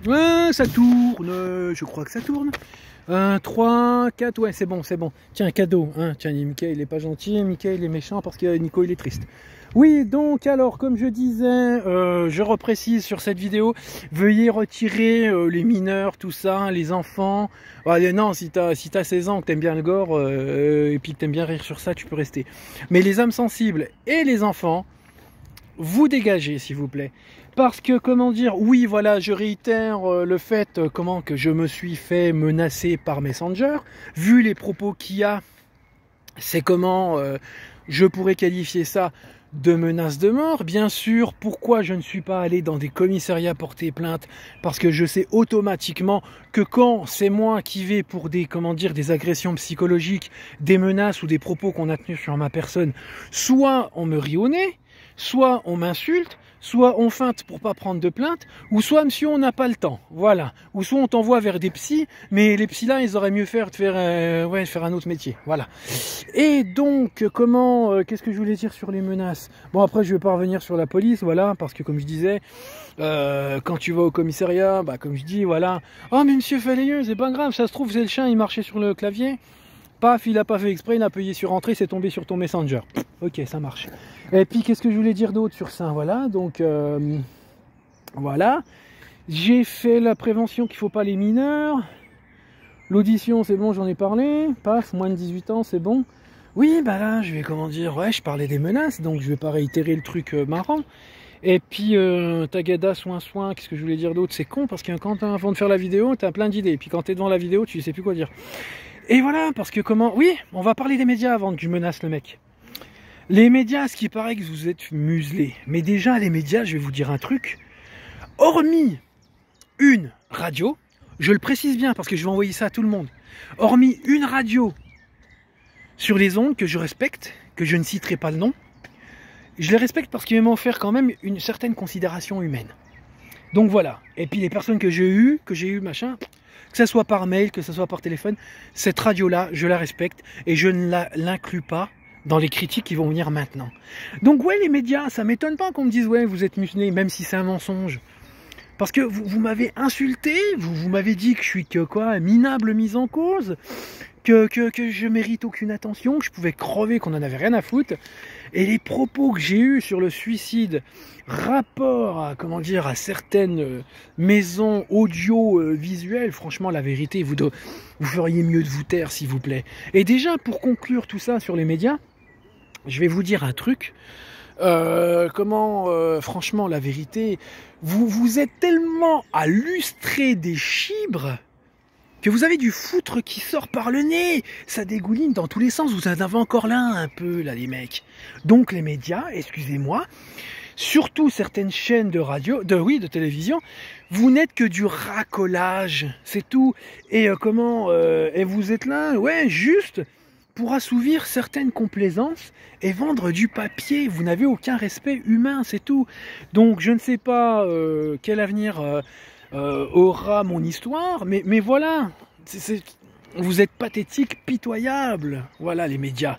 Ouais, ça tourne, je crois que ça tourne. 1, 3, 4, ouais, c'est bon, c'est bon. Tiens, un cadeau. Hein. Tiens, Mickey, il est pas gentil, Mickey, il est méchant parce que Nico, il est triste. Oui, donc, alors, comme je disais, je reprécise sur cette vidéo, veuillez retirer les mineurs, tout ça, les enfants. Allez, non, si t'as 16 ans, que t'aimes bien le gore, et puis que t'aimes bien rire sur ça, tu peux rester. Mais les âmes sensibles et les enfants, vous dégagez, s'il vous plaît. Parce que, comment dire, oui, voilà, je réitère le fait, comment que je me suis fait menacer par Messenger. Vu les propos qu'il y a, c'est comment je pourrais qualifier ça de menace de mort. Bien sûr, pourquoi je ne suis pas allé dans des commissariats porter plainte? Parce que je sais automatiquement que quand c'est moi qui vais pour des, comment dire, des agressions psychologiques, des menaces ou des propos qu'on a tenus sur ma personne, soit on me rit au nez, soit on m'insulte, soit on feinte pour pas prendre de plainte, ou soit monsieur on n'a pas le temps, voilà. Ou soit on t'envoie vers des psys, mais les psys là ils auraient mieux faire de faire, faire un autre métier, voilà. Et donc comment, qu'est-ce que je voulais dire sur les menaces? Bon après je vais pas revenir sur la police, voilà, parce que comme je disais, quand tu vas au commissariat, bah comme je dis, voilà. Oh mais monsieur Faléeux, c'est pas grave, ça se trouve c'est le chien, il marchait sur le clavier. Paf, il a pas fait exprès, il a appuyé sur entrée, c'est tombé sur ton Messenger. Ok, ça marche. Et puis, qu'est-ce que je voulais dire d'autre sur ça? Voilà, donc, voilà. J'ai fait la prévention qu'il ne faut pas les mineurs. L'audition, c'est bon, j'en ai parlé. Paf, moins de 18 ans, c'est bon. Oui, bah là, je vais, comment dire, ouais, je parlais des menaces, donc je vais pas réitérer le truc marrant. Et puis, tagada, soin, qu'est-ce que je voulais dire d'autre? C'est con, parce que quand avant de faire la vidéo, t'as plein d'idées. Et puis quand t'es devant la vidéo, tu sais plus quoi dire. Et voilà, parce que comment... Oui, on va parler des médias avant que je menace le mec. Les médias, ce qui paraît que vous êtes muselés. Mais déjà, les médias, je vais vous dire un truc. Hormis une radio, je le précise bien parce que je vais envoyer ça à tout le monde. Hormis une radio sur les ondes que je respecte, que je ne citerai pas le nom, je les respecte parce qu'ils m'ont offert quand même une certaine considération humaine. Donc voilà. Et puis les personnes que j'ai eues, machin... Que ce soit par mail, que ce soit par téléphone, cette radio-là, je la respecte et je ne l'inclus pas dans les critiques qui vont venir maintenant. Donc ouais, les médias, ça m'étonne pas qu'on me dise ouais, vous êtes muselé, même si c'est un mensonge. Parce que vous m'avez insulté, vous m'avez dit que je suis que quoi, minable mise en cause, que je mérite aucune attention, que je pouvais crever, qu'on en avait rien à foutre. Et les propos que j'ai eus sur le suicide, rapport à, comment dire, à certaines maisons audio-visuelles, franchement, la vérité, vous feriez mieux de vous taire, s'il vous plaît. Et déjà, pour conclure tout ça sur les médias, je vais vous dire un truc. Franchement, la vérité, vous êtes tellement à lustrer des chibres que vous avez du foutre qui sort par le nez, ça dégouline dans tous les sens, vous en avez encore là un peu, là les mecs. Donc les médias, excusez-moi, surtout certaines chaînes de radio, de télévision, vous n'êtes que du racolage, c'est tout. Et et vous êtes là, ouais, juste pour assouvir certaines complaisances et vendre du papier. Vous n'avez aucun respect humain, c'est tout. Donc je ne sais pas quel avenir aura mon histoire, mais voilà, vous êtes pathétique, pitoyable, voilà les médias.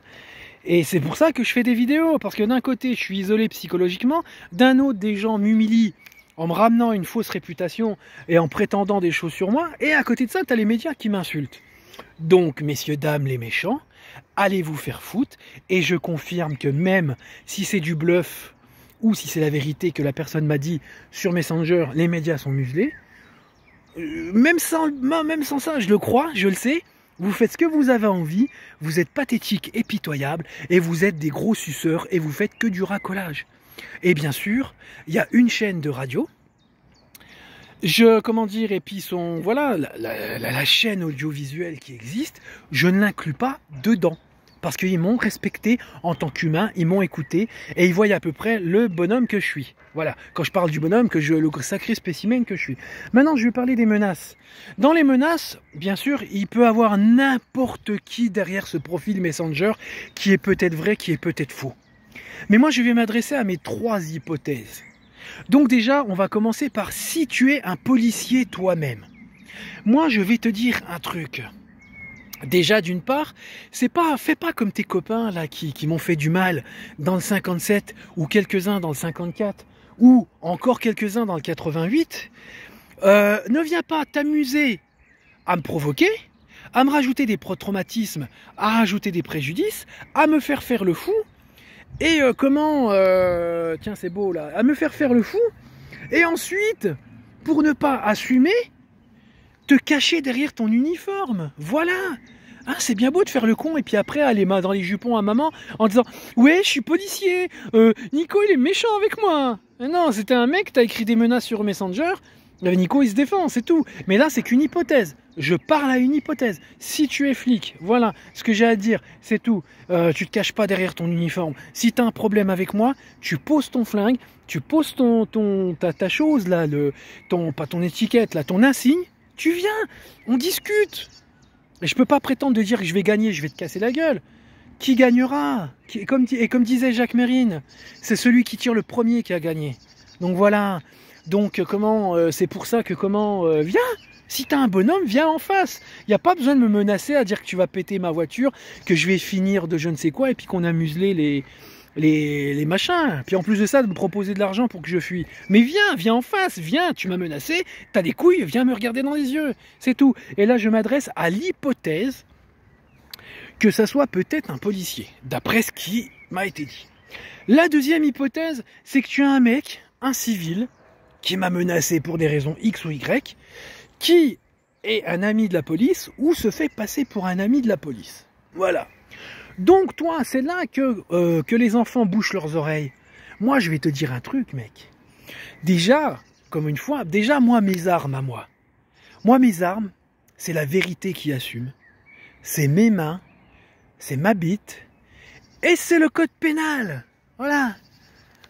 Et c'est pour ça que je fais des vidéos, parce que d'un côté je suis isolé psychologiquement, d'un autre des gens m'humilient en me ramenant une fausse réputation et en prétendant des choses sur moi, et à côté de ça tu as les médias qui m'insultent. Donc messieurs, dames les méchants, allez vous faire foutre, et je confirme que même si c'est du bluff, ou si c'est la vérité que la personne m'a dit sur Messenger, les médias sont muselés, même sans ça, je le crois, je le sais, vous faites ce que vous avez envie, vous êtes pathétique et pitoyable, et vous êtes des gros suceurs, et vous faites que du racolage. Et bien sûr, il y a une chaîne de radio, et puis voilà, la chaîne audiovisuelle qui existe, je ne l'inclus pas dedans. Parce qu'ils m'ont respecté en tant qu'humain, ils m'ont écouté et ils voient à peu près le bonhomme que je suis. Voilà, quand je parle du bonhomme, le sacré spécimen que je suis. Maintenant, je vais parler des menaces. Dans les menaces, bien sûr, il peut y avoir n'importe qui derrière ce profil Messenger qui est peut-être vrai, qui est peut-être faux. Mais moi, je vais m'adresser à mes 3 hypothèses. Donc déjà, on va commencer par si tu es un policier toi-même. Moi, je vais te dire un truc. Déjà, d'une part, fais pas comme tes copains là qui m'ont fait du mal dans le 57 ou quelques-uns dans le 54 ou encore quelques-uns dans le 88. Ne viens pas t'amuser à me provoquer, à me rajouter des traumatismes, à rajouter des préjudices, à me faire le fou, et tiens c'est beau là, à me faire le fou, et ensuite, pour ne pas assumer, te cacher derrière ton uniforme, voilà. Hein, c'est bien beau de faire le con et puis après aller dans les jupons à maman en disant « Ouais, je suis policier, Nico il est méchant avec moi !» Non, c'était un mec, t'as écrit des menaces sur Messenger, Nico il se défend, c'est tout. Mais là c'est qu'une hypothèse, je parle à une hypothèse. Si tu es flic, voilà ce que j'ai à dire, c'est tout. Tu te caches pas derrière ton uniforme. Si t'as un problème avec moi, tu poses ton flingue, tu poses ta chose là, pas ton étiquette là, ton insigne, tu viens, on discute. Et je peux pas prétendre de dire que je vais gagner, je vais te casser la gueule. Qui gagnera? Comme disait Jacques Mérine, c'est celui qui tire le premier qui a gagné. Donc voilà. Donc c'est pour ça que viens. Si t'as un bonhomme, viens en face. Il n'y a pas besoin de me menacer à dire que tu vas péter ma voiture, que je vais finir de je ne sais quoi et puis qu'on a muselé les machins. Puis en plus de ça, de me proposer de l'argent pour que je fuis. Mais viens en face, viens, tu m'as menacé, t'as des couilles, viens me regarder dans les yeux. C'est tout. Et là, je m'adresse à l'hypothèse que ça soit peut-être un policier, d'après ce qui m'a été dit. La deuxième hypothèse, c'est que tu as un mec, un civil, qui m'a menacé pour des raisons X ou Y, qui est un ami de la police ou se fait passer pour un ami de la police. Voilà. Donc toi, c'est là que les enfants bouchent leurs oreilles. Moi, je vais te dire un truc, mec. Déjà, moi, mes armes à moi. Moi, mes armes, c'est la vérité qui assume. C'est mes mains, c'est ma bite, et c'est le code pénal. Voilà.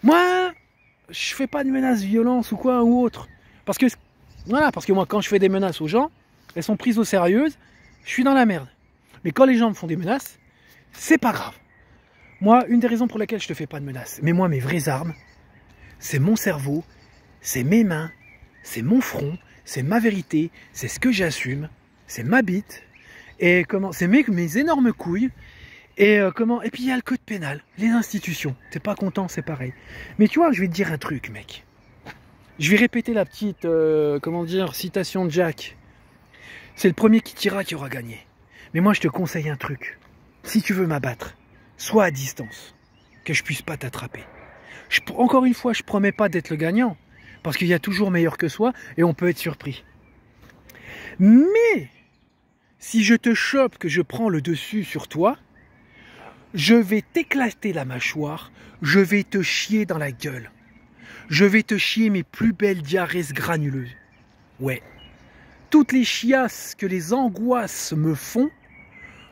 Moi, je fais pas de menaces, violence ou quoi ou autre. Parce que moi, quand je fais des menaces aux gens, elles sont prises au sérieux, je suis dans la merde. Mais quand les gens me font des menaces, c'est pas grave. Moi, une des raisons pour lesquelles je te fais pas de menaces, mais moi, mes vraies armes, c'est mon cerveau, c'est mes mains, c'est mon front, c'est ma vérité, c'est ce que j'assume, c'est ma bite, et c'est mes énormes couilles, et puis il y a le code pénal, les institutions. T'es pas content, c'est pareil. Mais tu vois, je vais te dire un truc, mec. Je vais répéter la petite, citation de Jack. C'est le premier qui tirera qui aura gagné. Mais moi, je te conseille un truc. Si tu veux m'abattre, sois à distance, que je puisse pas t'attraper. Encore une fois, je promets pas d'être le gagnant, parce qu'il y a toujours meilleur que soi, et on peut être surpris. Mais, si je te chope, que je prends le dessus sur toi, je vais t'éclater la mâchoire, je vais te chier dans la gueule. Je vais te chier mes plus belles diarrhées granuleuses. Ouais. Toutes les chiasses que les angoisses me font,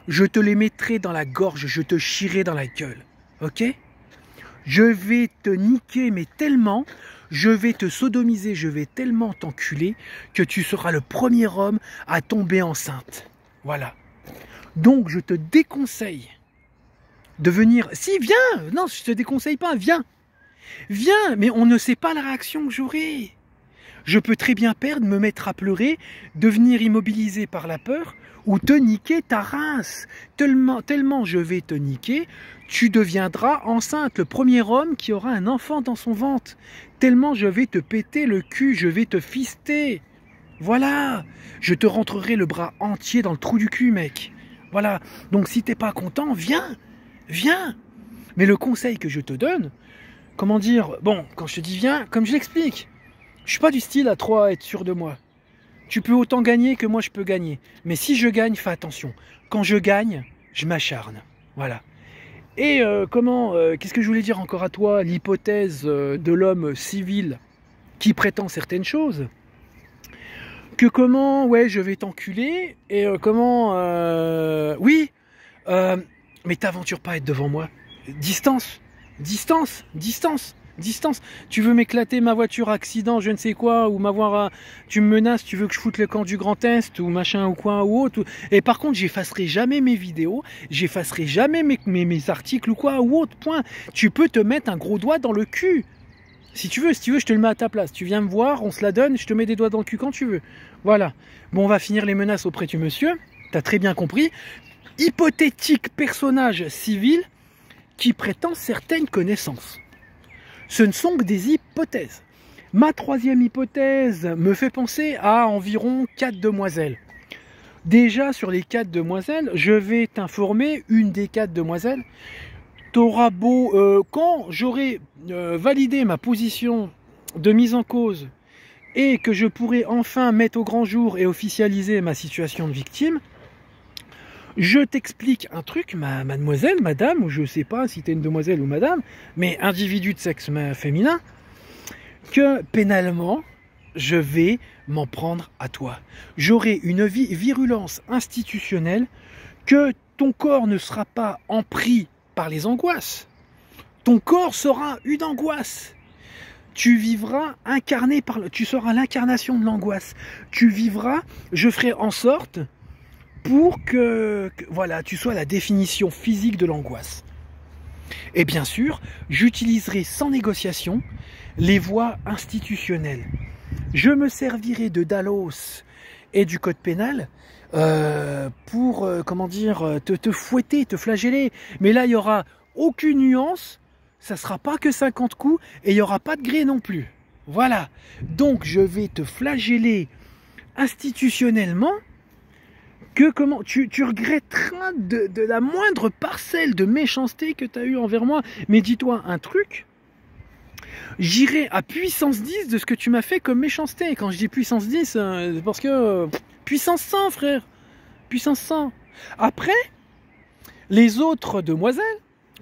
je te les mettrai dans la gorge, je te chierai dans la gueule. Ok? Je vais te niquer, mais tellement, je vais te sodomiser, je vais tellement t'enculer que tu seras le premier homme à tomber enceinte. Voilà. Donc, je te déconseille de venir... Si, viens! Non, je te déconseille pas, viens! Viens, mais on ne sait pas la réaction que j'aurai. Je peux très bien perdre, me mettre à pleurer, devenir immobilisé par la peur, ou te niquer ta race. Tellement je vais te niquer, tu deviendras enceinte, le premier homme qui aura un enfant dans son ventre. Tellement je vais te péter le cul, je vais te fister. Voilà, je te rentrerai le bras entier dans le trou du cul, mec. Voilà, donc si t'es pas content, viens, viens. Mais le conseil que je te donne, comment dire, bon, quand je te dis viens, comme je l'explique, je suis pas du style à trop être sûr de moi. Tu peux autant gagner que moi je peux gagner. Mais si je gagne, fais attention. Quand je gagne, je m'acharne. Voilà. Et qu'est-ce que je voulais dire encore à toi? L'hypothèse de l'homme civil qui prétend certaines choses. Que ouais, je vais t'enculer. Et oui, mais t'aventures pas à être devant moi. Distance, distance, distance. Distance, tu veux m'éclater ma voiture accident, je ne sais quoi, ou tu me menaces, tu veux que je foute le camp du Grand Est, ou machin, ou quoi, ou autre. Et par contre, j'effacerai jamais mes vidéos, j'effacerai jamais mes articles, ou quoi, ou autre, point. Tu peux te mettre un gros doigt dans le cul. Si tu veux, je te le mets à ta place. Tu viens me voir, on se la donne, je te mets des doigts dans le cul quand tu veux. Voilà. Bon, on va finir les menaces auprès du monsieur, t'as très bien compris. Hypothétique personnage civil qui prétend certaines connaissances. Ce ne sont que des hypothèses. Ma troisième hypothèse me fait penser à environ 4 demoiselles. Déjà, sur les 4 demoiselles, je vais t'informer, une des 4 demoiselles, t'auras beau, quand j'aurai validé ma position de mise en cause et que je pourrai enfin mettre au grand jour et officialiser ma situation de victime, je t'explique un truc, mademoiselle, madame, ou je sais pas si tu es une demoiselle ou madame, mais individu de sexe féminin, que pénalement, je vais m'en prendre à toi. J'aurai une virulence institutionnelle, que ton corps ne sera pas empris par les angoisses. Ton corps sera une angoisse. Tu vivras incarné tu seras l'incarnation de l'angoisse. Tu vivras, je ferai en sorte pour que voilà, tu sois la définition physique de l'angoisse. Et bien sûr, j'utiliserai sans négociation les voies institutionnelles. Je me servirai de Dallos et du code pénal pour, comment dire, te fouetter, te flageller. Mais là, il n'y aura aucune nuance, ça ne sera pas que 50 coups et il n'y aura pas de gré non plus. Voilà, donc je vais te flageller institutionnellement, que comment tu regretteras de la moindre parcelle de méchanceté que tu as eu envers moi. Mais dis-toi un truc, j'irai à puissance 10 de ce que tu m'as fait comme méchanceté. Quand je dis puissance 10, c'est parce que puissance 100, frère. Puissance 100. Après, les autres demoiselles,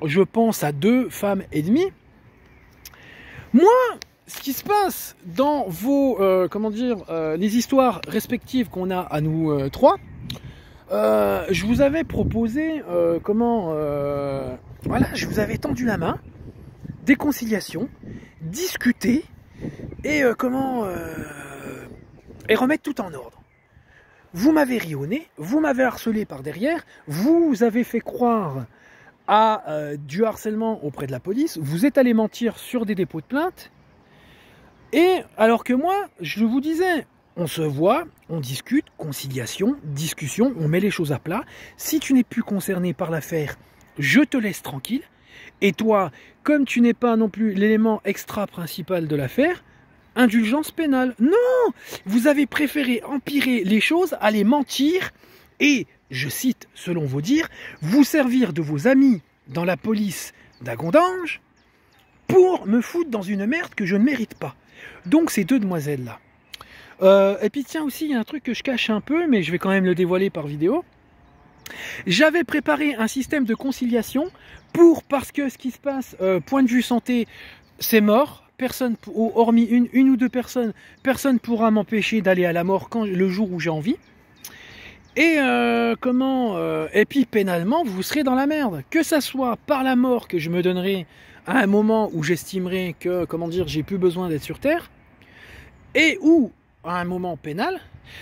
je pense à 2 femmes et demie. Moi, ce qui se passe dans vos, comment dire, les histoires respectives qu'on a à nous 3, je vous avais proposé, voilà, je vous avais tendu la main, des conciliations, discuter et et remettre tout en ordre. Vous m'avez rionné, vous m'avez harcelé par derrière, vous avez fait croire à du harcèlement auprès de la police, vous êtes allé mentir sur des dépôts de plainte, et alors que moi, je vous disais, on se voit, on discute, conciliation, discussion, on met les choses à plat. Si tu n'es plus concerné par l'affaire, je te laisse tranquille. Et toi, comme tu n'es pas non plus l'élément extra principal de l'affaire, indulgence pénale. Non, vous avez préféré empirer les choses, aller mentir et, je cite selon vos dires, vous servir de vos amis dans la police d'Agondange pour me foutre dans une merde que je ne mérite pas. Donc ces 2 demoiselles-là. Et puis tiens aussi, il y a un truc que je cache un peu, mais je vais quand même le dévoiler par vidéo. J'avais préparé un système de conciliation parce que ce qui se passe, point de vue santé, c'est mort. Personne, hormis une ou 2 personnes, personne pourra m'empêcher d'aller à la mort le jour où j'ai envie. Et et puis pénalement, vous serez dans la merde. Que ça soit par la mort que je me donnerai à un moment où j'estimerai que, j'ai plus besoin d'être sur Terre, et ou à un moment pénal,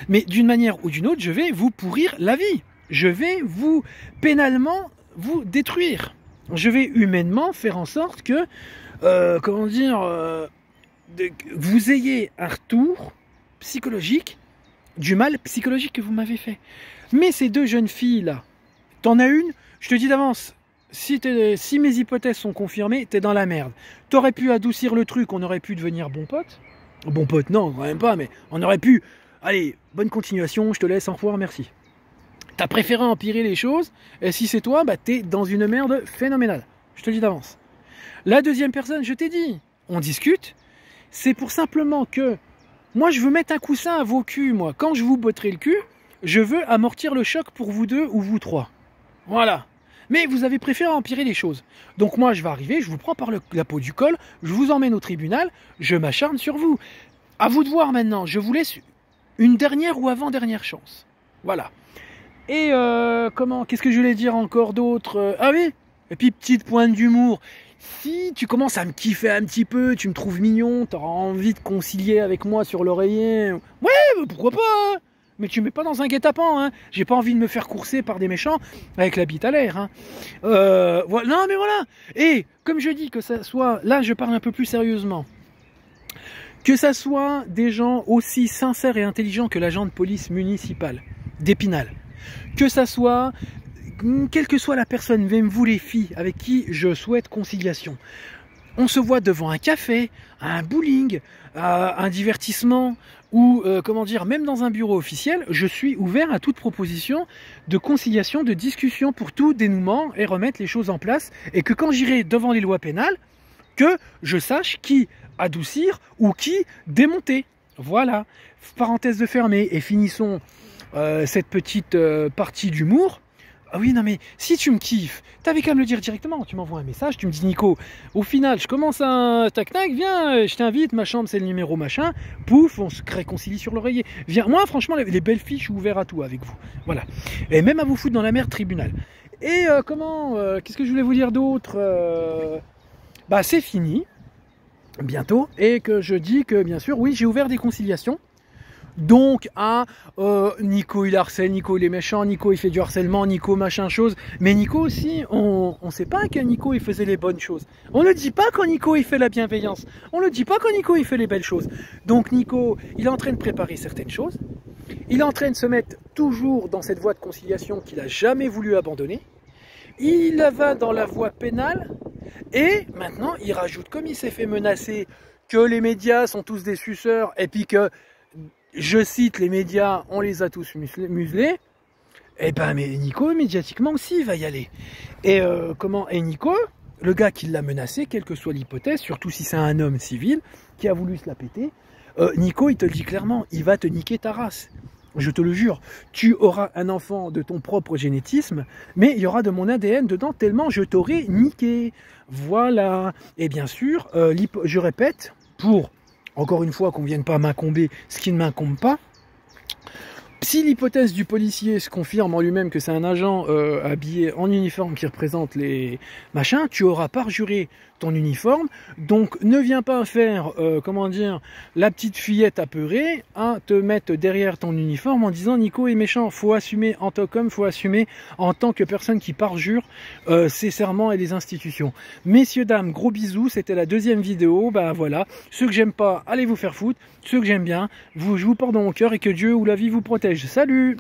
mais d'une manière ou d'une autre, je vais vous pourrir la vie. Je vais vous, pénalement, vous détruire. Je vais humainement faire en sorte que, vous ayez un retour psychologique du mal psychologique que vous m'avez fait. Mais ces 2 jeunes filles-là, t'en as une, je te dis d'avance, si mes hypothèses sont confirmées, t'es dans la merde. T'aurais pu adoucir le truc, on aurait pu devenir bon pote. Bon pote, non, quand même pas, mais on aurait pu... Allez, bonne continuation, je te laisse, au revoir, merci. T'as préféré empirer les choses, et si c'est toi, bah t'es dans une merde phénoménale. Je te le dis d'avance. La deuxième personne, je t'ai dit, on discute, c'est pour simplement que... Moi, je veux mettre un coussin à vos culs, moi. Quand je vous botterai le cul, je veux amortir le choc pour vous 2 ou vous 3. Voilà. Mais vous avez préféré empirer les choses. Donc moi, je vais arriver, je vous prends par la peau du col, je vous emmène au tribunal, je m'acharne sur vous. À vous de voir maintenant, je vous laisse une dernière ou avant-dernière chance. Voilà. Et qu'est-ce que je voulais dire encore d'autre? Ah oui, et puis petite pointe d'humour. Si tu commences à me kiffer un petit peu, tu me trouves mignon, tu auras envie de concilier avec moi sur l'oreiller, ouais, pourquoi pas, hein, mais tu me mets pas dans un guet-apens, hein. J'ai pas envie de me faire courser par des méchants avec la bite à l'air. Hein. Voilà. Non mais voilà. Et comme je dis que ça soit, là je parle un peu plus sérieusement, que ça soit des gens aussi sincères et intelligents que l'agent de police municipale d'Épinal, que ça soit, quelle que soit la personne, même vous les filles, avec qui je souhaite conciliation, on se voit devant un café, un bowling, un divertissement, ou comment dire, même dans un bureau officiel, je suis ouvert à toute proposition de conciliation, de discussion pour tout dénouement et remettre les choses en place, et que quand j'irai devant les lois pénales, que je sache qui adoucir ou qui démonter. Voilà, parenthèse de fermée, et finissons cette petite partie d'humour. Ah oui, non mais si tu me kiffes, t'avais qu'à me le dire directement, tu m'envoies un message, tu me dis Nico, au final je commence un tac-tac, viens, je t'invite, ma chambre c'est le numéro machin, pouf, on se réconcilie sur l'oreiller. Viens, moi franchement les belles filles, je suis ouvert à tout avec vous, voilà. Et même à vous foutre dans la merde, tribunal. Et qu'est-ce que je voulais vous dire d'autre Bah c'est fini, bientôt, et que je dis que bien sûr, oui, j'ai ouvert des conciliations. Donc Nico il harcèle, Nico il est méchant, Nico il fait du harcèlement, Nico machin chose. Mais Nico aussi, on sait pas que Nico il faisait les bonnes choses. On ne dit pas quand Nico il fait la bienveillance. On ne dit pas quand Nico il fait les belles choses. Donc Nico, il est en train de préparer certaines choses. Il est en train de se mettre toujours dans cette voie de conciliation qu'il a jamais voulu abandonner. Il va dans la voie pénale. Et maintenant il rajoute, comme il s'est fait menacer, que les médias sont tous des suceurs et puis que, je cite, les médias, on les a tous muselés. Et ben, mais Nico, médiatiquement aussi, il va y aller. Et et Nico, le gars qui l'a menacé, quelle que soit l'hypothèse, surtout si c'est un homme civil qui a voulu se la péter, Nico, il te le dit clairement, il va te niquer ta race. Je te le jure, tu auras un enfant de ton propre génétisme, mais il y aura de mon ADN dedans tellement je t'aurai niqué. Voilà. Et bien sûr, je répète, pour encore une fois qu'on ne vienne pas m'incomber ce qui ne m'incombe pas, si l'hypothèse du policier se confirme en lui-même que c'est un agent habillé en uniforme qui représente les machins, tu auras parjuré ton uniforme, donc ne viens pas faire, comment dire, la petite fillette apeurée, à te mettre derrière ton uniforme en disant Nico est méchant. Faut assumer en tant qu'homme, faut assumer en tant que personne qui parjure ses serments et les institutions. Messieurs, dames, gros bisous, c'était la deuxième vidéo, ben voilà, ceux que j'aime pas, allez vous faire foutre, ceux que j'aime bien, je vous porte dans mon cœur et que Dieu ou la vie vous protège. Salut!